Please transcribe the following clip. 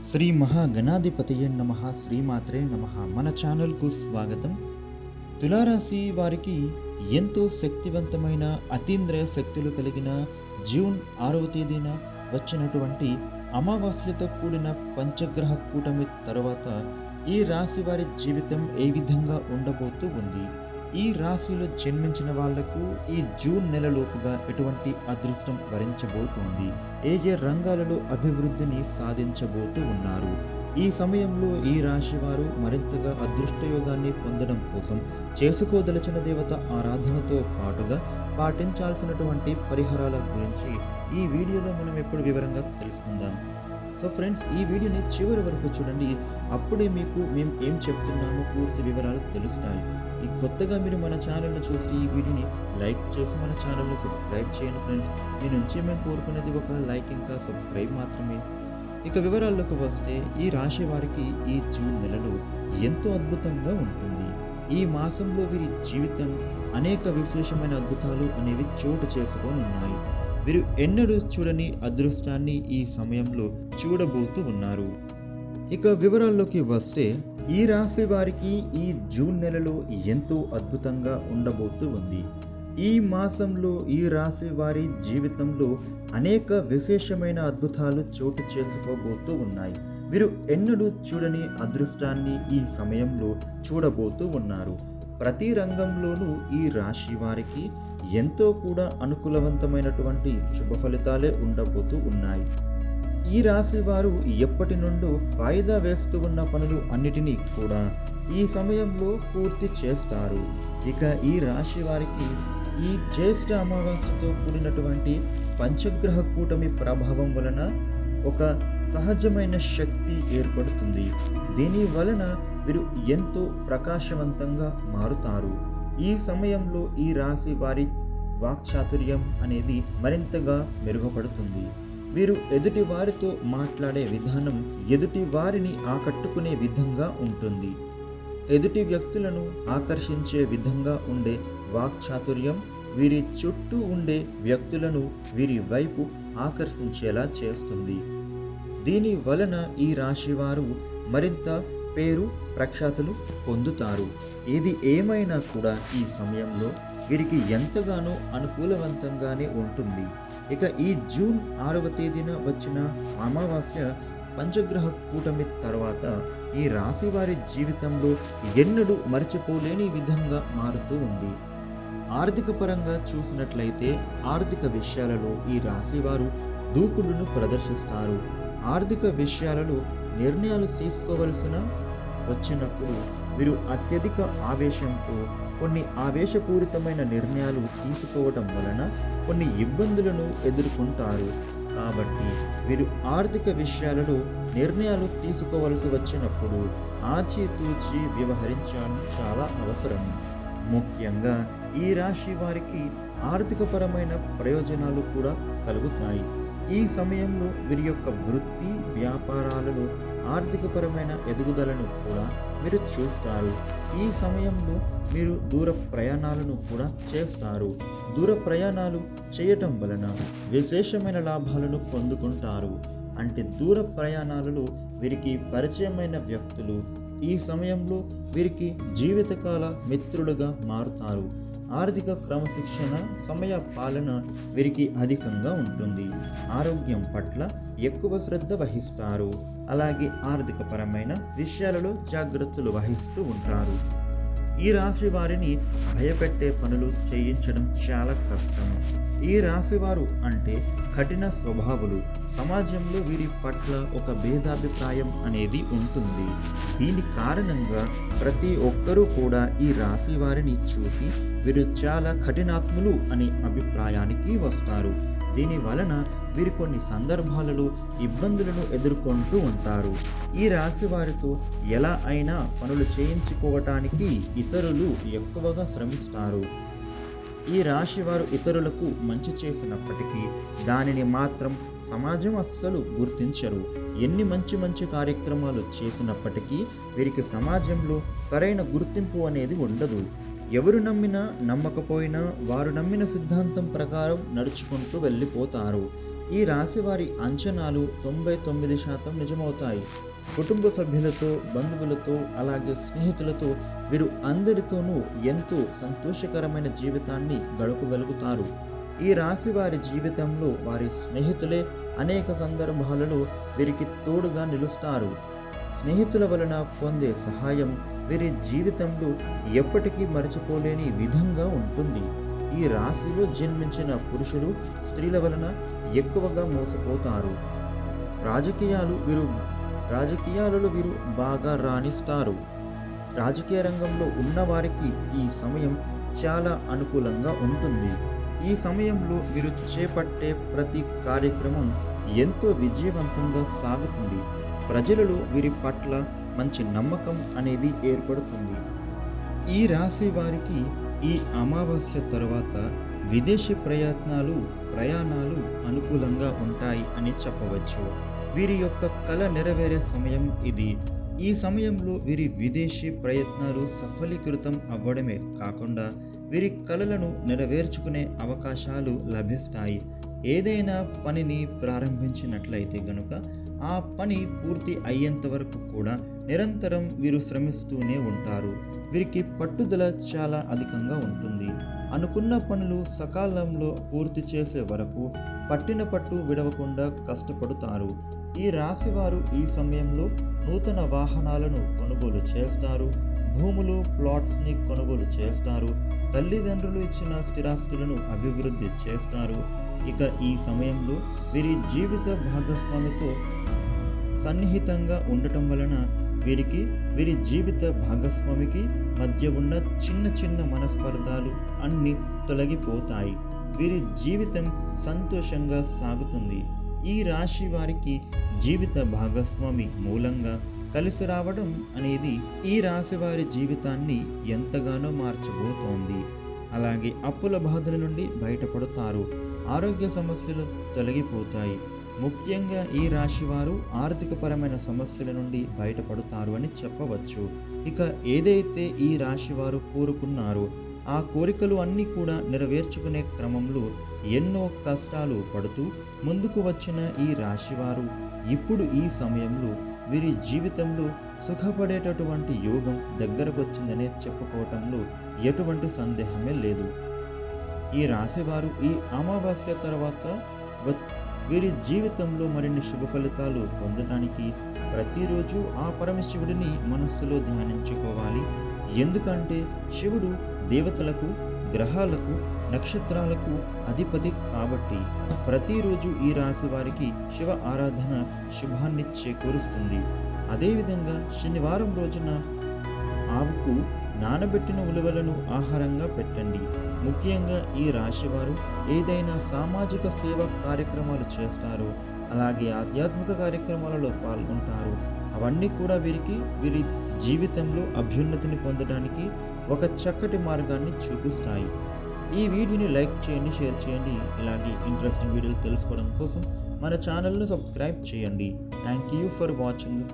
శ్రీ మహాగణాధిపతయే నమః. శ్రీమాత్రే నమః. మన ఛానల్కు స్వాగతం. తులారాశి వారికి ఎంతో శక్తివంతమైన అతీంద్రియ శక్తులు కలిగిన జూన్ 6వ తేదీన వచ్చినటువంటి అమావాస్యతో కూడిన పంచగ్రహ కూటమి తర్వాత ఈ రాశి వారి జీవితం ఏ విధంగా ఉండబోతూ ఉంది, ఈ రాశిలో జన్మించిన వాళ్లకు ఈ జూన్ నెలలోపుగా ఎటువంటి అదృష్టం వరించబోతోంది, ఏ ఏ రంగాలలో అభివృద్ధిని సాధించబోతూ ఉన్నారు, ఈ సమయంలో ఈ రాశి వారు మరింతగా అదృష్టయోగాన్ని పొందడం కోసం చేసుకోదలిచిన దేవత ఆరాధనతో పాటుగా పాటించాల్సినటువంటి పరిహారాల గురించి ఈ వీడియోలో మనం ఇప్పుడు వివరంగా తెలుసుకుందాం. సో ఫ్రెండ్స్, ఈ వీడియోని చివరి వరకు చూడండి. అప్పుడే మీకు మేము ఏం చెప్తున్నామో పూర్తి వివరాలు తెలుస్తాయి. ఈ కొత్తగా మీరు మన ఛానల్ని చూస్తే ఈ వీడియోని లైక్ చేసి మన ఛానల్ని సబ్స్క్రైబ్ చేయండి ఫ్రెండ్స్. మీ నుంచి మేము కోరుకునేది ఒక లైక్ ఇంకా సబ్స్క్రైబ్ మాత్రమే. ఇక వివరాల్లోకి వస్తే, ఈ రాశి వారికి ఈ జూన్ నెలలో ఎంతో అద్భుతంగా ఉంటుంది. ఈ మాసంలో వీరి జీవితం అనేక విశేషమైన అద్భుతాలు అనేవి చోటు చేసుకొని ఉన్నాయి. వీరు ఎన్నడూ చూడని అదృష్టాన్ని ఈ సమయంలో చూడబోతూ ఉన్నారు. ఇక వివరాల్లోకి వస్తే, ఈ రాశి వారికి ఈ జూన్ నెలలో ఎంతో అద్భుతంగా ఉండబోతూ ఉంది. ఈ మాసంలో ఈ రాశి వారి జీవితంలో అనేక విశేషమైన అద్భుతాలు చోటు చేసుకోబోతూ ఉన్నాయి. వీరు ఎన్నడూ చూడని అదృష్టాన్ని ఈ సమయంలో చూడబోతూ ఉన్నారు. ప్రతి రంగంలోనూ ఈ రాశి వారికి ఎంతో కూడా అనుకూలవంతమైనటువంటి శుభ ఫలితాలే ఉండబోతూ ఉన్నాయి. ఈ రాశి వారు ఎప్పటి నుండో వాయిదా వేస్తూ ఉన్న పనులు అన్నిటినీ కూడా ఈ సమయంలో పూర్తి చేస్తారు. ఇక ఈ రాశి వారికి ఈ జ్యేష్ఠ అమావాస్యతో కూడినటువంటి పంచగ్రహ కూటమి ప్రభావం వలన ఒక సహజమైన శక్తి ఏర్పడుతుంది. దీని వలన వీరు ఎంతో ప్రకాశవంతంగా మారుతారు. ఈ సమయంలో ఈ రాశి వారి వాక్చాతుర్యం అనేది మరింతగా మెరుగుపడుతుంది. వీరు ఎదుటి వారితో మాట్లాడే విధానం ఎదుటి వారిని ఆకట్టుకునే విధంగా ఉంటుంది. ఎదుటి వ్యక్తులను ఆకర్షించే విధంగా ఉండే వాక్చాతుర్యం వీరి చుట్టూ ఉండే వ్యక్తులను వీరి వైపు ఆకర్షించేలా చేస్తుంది. దీని వలన ఈ రాశి వారు మరింత పేరు ప్రఖ్యాతులు పొందుతారు. ఏది ఏమైనా కూడా ఈ సమయంలో వీరికి ఎంతగానో అనుకూలవంతంగానే ఉంటుంది. ఇక ఈ జూన్ 6వ తేదీన వచ్చిన అమావాస్య పంచగ్రహ కూటమి తర్వాత ఈ రాశి వారి జీవితంలో ఎన్నడూ మర్చిపోలేని విధంగా మారుతూ ఉంది. ఆర్థిక పరంగా చూసినట్లయితే ఆర్థిక విషయాలలో ఈ రాశి వారు దూకుడును ప్రదర్శిస్తారు. ఆర్థిక విషయాలలో నిర్ణయాలు తీసుకోవలసిన వచ్చినప్పుడు వీరు అత్యధిక ఆవేశంతో కొన్ని ఆవేశపూరితమైన నిర్ణయాలు తీసుకోవడం వలన కొన్ని ఇబ్బందులను ఎదుర్కొంటారు. కాబట్టి వీరు ఆర్థిక విషయాలలో నిర్ణయాలు తీసుకోవలసి వచ్చినప్పుడు ఆచితూచి వ్యవహరించడం చాలా అవసరం. ముఖ్యంగా ఈ రాశి వారికి ఆర్థికపరమైన ప్రయోజనాలు కూడా కలుగుతాయి. ఈ సమయంలో వీరి యొక్క వృత్తి వ్యాపారాలలో ఆర్థికపరమైన ఎదుగుదలను కూడా మీరు చూస్తారు. ఈ సమయంలో మీరు దూర ప్రయాణాలను కూడా చేస్తారు. దూర ప్రయాణాలు చేయటం వలన విశేషమైన లాభాలను పొందుకుంటారు. అంటే దూర ప్రయాణాలలో వీరికి పరిచయమైన వ్యక్తులు ఈ సమయంలో వీరికి జీవితకాల మిత్రులుగా మారుతారు. ఆర్థిక క్రమశిక్షణ సమయ పాలన వీరికి అధికంగా ఉంటుంది. ఆరోగ్యం పట్ల ఎక్కువ శ్రద్ధ వహిస్తారు. అలాగే ఆర్థికపరమైన విషయాలలో జాగ్రత్తలు వహిస్తూ ఉంటారు. ఈ రాశి వారిని భయపెట్టే పనులు చేయించడం చాలా కష్టం. ఈ రాశి వారు అంటే కఠిన స్వభావులు. సమాజంలో వీరి పట్ల ఒక భేదాభిప్రాయం అనేది ఉంటుంది. దీని కారణంగా ప్రతి ఒక్కరూ కూడా ఈ రాశి వారిని చూసి వీరు చాలా కఠినాత్ములు అనే అభిప్రాయానికి వస్తారు. దీని వలన వీరు కొన్ని సందర్భాలలో ఇబ్బందులను ఎదుర్కొంటూ ఉంటారు. ఈ రాశి వారితో ఎలా అయినా పనులు చేయించుకోవటానికి ఇతరులు ఎక్కువగా శ్రమిస్తారు. ఈ రాశి వారు ఇతరులకు మంచి చేసినప్పటికీ దానిని మాత్రం సమాజం అస్సలు గుర్తించరు. ఎన్ని మంచి కార్యక్రమాలు చేసినప్పటికీ వీరికి సమాజంలో సరైన గుర్తింపు అనేది ఉండదు. ఎవరు నమ్మినా నమ్మకపోయినా వారు నమ్మిన సిద్ధాంతం ప్రకారం నడుచుకుంటూ వెళ్ళిపోతారు. ఈ రాశి వారి అంచనాలు 99% నిజమవుతాయి. కుటుంబ సభ్యులతో, బంధువులతో, అలాగే స్నేహితులతో వీరు అందరితోనూ ఎంతో సంతోషకరమైన జీవితాన్ని గడపగలుగుతారు. ఈ రాశి వారి జీవితంలో వారి స్నేహితులే అనేక సందర్భాలలో వీరికి తోడుగా నిలుస్తారు. స్నేహితుల వలన పొందే సహాయం వీరి జీవితంలో ఎప్పటికీ మరచిపోలేని విధంగా ఉంటుంది. ఈ రాశిలో జన్మించిన పురుషులు స్త్రీల వలన ఎక్కువగా మోసపోతారు. రాజకీయాలలో వీరు బాగా రాణిస్తారు. రాజకీయ రంగంలో ఉన్నవారికి ఈ సమయం చాలా అనుకూలంగా ఉంటుంది. ఈ సమయంలో వీరు చేపట్టే ప్రతి కార్యక్రమం ఎంతో విజయవంతంగా సాగుతుంది. ప్రజలలో వీరి పట్ల మంచి నమ్మకం అనేది ఏర్పడుతుంది. ఈ రాశి వారికి ఈ అమావాస్య తర్వాత విదేశీ ప్రయాణాలు అనుకూలంగా ఉంటాయి అని చెప్పవచ్చు. వీరి యొక్క కళ నెరవేరే సమయం ఇది. ఈ సమయంలో వీరి విదేశీ ప్రయత్నాలు సఫలీకృతం అవ్వడమే కాకుండా వీరి కళలను నెరవేర్చుకునే అవకాశాలు లభిస్తాయి. ఏదైనా పనిని ప్రారంభించినట్లయితే గనుక ఆ పని పూర్తి అయ్యేంత వరకు కూడా నిరంతరం వీరు శ్రమిస్తూనే ఉంటారు. వీరికి పట్టుదల చాలా అధికంగా ఉంటుంది. అనుకున్న పనులు సకాలంలో పూర్తి చేసే వరకు పట్టిన పట్టు విడవకుండా కష్టపడతారు. ఈ రాశివారు ఈ సమయంలో నూతన వాహనాలను కొనుగోలు చేస్తారు. భూములు, ప్లాట్స్ని కొనుగోలు చేస్తారు. తల్లిదండ్రులు ఇచ్చిన స్థిరాస్తులను అభివృద్ధి చేస్తారు. ఇక ఈ సమయంలో వీరి జీవిత భాగస్వామితో సన్నిహితంగా ఉండటం వలన వీరి జీవిత భాగస్వామికి మధ్య ఉన్న చిన్న చిన్న మనస్పర్ధాలు అన్నీ తొలగిపోతాయి. వీరి జీవితం సంతోషంగా సాగుతుంది. ఈ రాశి వారికి జీవిత భాగస్వామి మూలంగా కలిసి రావడం అనేది ఈ రాశి వారి జీవితాన్ని ఎంతగానో మార్చబోతోంది. అలాగే అప్పుల బాధల నుండి బయటపడతారు. ఆరోగ్య సమస్యలు తొలగిపోతాయి. ముఖ్యంగా ఈ రాశి వారు ఆర్థికపరమైన సమస్యల నుండి బయటపడతారు అని చెప్పవచ్చు. ఇక ఏదైతే ఈ రాశి వారు కోరుకున్నారో ఆ కోరికలు అన్నీ కూడా నెరవేర్చుకునే క్రమంలో ఎన్నో కష్టాలు పడుతూ ముందుకు వచ్చిన ఈ రాశివారు ఇప్పుడు ఈ సమయంలో వీరి జీవితంలో సుఖపడేటటువంటి యోగం దగ్గరకొచ్చిందనే చెప్పుకోవటంలో ఎటువంటి సందేహమే లేదు. ఈ రాశివారు ఈ అమావాస్య తర్వాత వీరి జీవితంలో మరిన్ని శుభ ఫలితాలు పొందడానికి ప్రతిరోజు ఆ పరమశివుడిని మనస్సులో ధ్యానించుకోవాలి. ఎందుకంటే శివుడు దేవతలకు, గ్రహాలకు, నక్షత్రాలకు అధిపతి కాబట్టి ప్రతిరోజు ఈ రాశి వారికి శివ ఆరాధన శుభాన్ని చేకూరుస్తుంది. అదేవిధంగా శనివారం రోజున ఆవుకు నానబెట్టిన ఉలువలను ఆహారంగా పెట్టండి. ముఖ్యంగా ఈ రాశివారు ఏదైనా సామాజిక సేవా కార్యక్రమాలు చేస్తారో అలాగే ఆధ్యాత్మిక కార్యక్రమాలలో పాల్గొంటారు. అవన్నీ కూడా వీరి జీవితంలో అభ్యున్నతిని పొందడానికి ఒక చక్కటి మార్గాన్ని చూపిస్తాయి. ఈ వీడియోని లైక్ చేయండి, షేర్ చేయండి. ఇలాగే ఇంట్రెస్టింగ్ వీడియోలు తెలుసుకోవడం కోసం మన ఛానల్ను సబ్స్క్రైబ్ చేయండి. Thank you for watching.